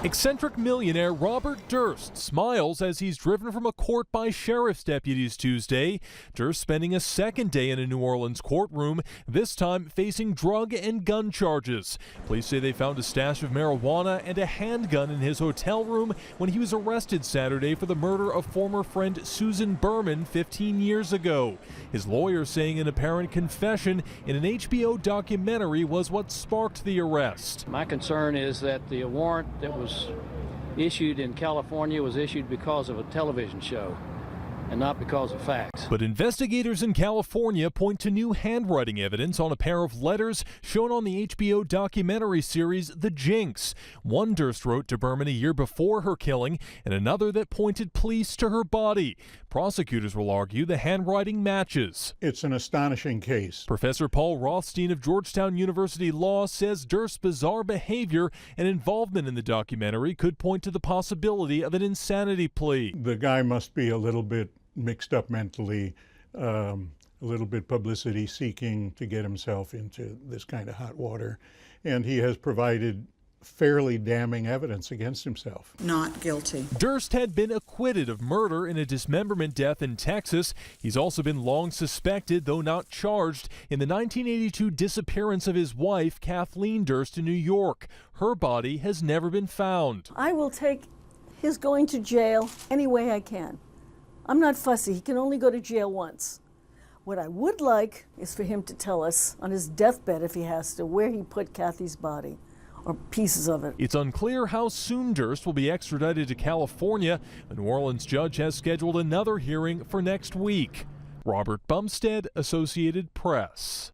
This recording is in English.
Eccentric millionaire Robert Durst smiles as he's driven from a court by sheriff's deputies Tuesday. Durst spending a second day in a New Orleans courtroom, this time facing drug and gun charges. Police say they found a stash of marijuana and a handgun in his hotel room when he was arrested Saturday for the murder of former friend Susan Berman 15 years ago. His lawyer saying an apparent confession in an HBO documentary was what sparked the arrest. My concern is that the warrant that was issued in California was issued because of a television show and not because of facts. But investigators in California point to new handwriting evidence on a pair of letters shown on the HBO documentary series The Jinx. One Durst wrote to Berman a year before her killing, and another that pointed police to her body. Prosecutors will argue the handwriting matches. It's an astonishing case. Professor Paul ROTHSTEIN of Georgetown University Law says Durst's bizarre behavior and involvement in the documentary could point to the possibility of an insanity plea. The guy must be a little bit mixed up mentally, a little bit publicity seeking to get himself into this kind of hot water. And he has provided fairly damning evidence against himself. Not guilty. Durst had been acquitted of murder in a dismemberment death in Texas. He's also been long suspected, though not charged, in the 1982 disappearance of his wife, Kathleen Durst, in New York. Her body has never been found. I will take his going to jail any way I can. I'm not fussy. He can only go to jail once. What I would like is for him to tell us on his deathbed, if he has to, where he put Kathy's body or pieces of it. It's unclear how soon Durst will be extradited to California. A New Orleans judge has scheduled another hearing for next week. Robert Bumstead, Associated Press.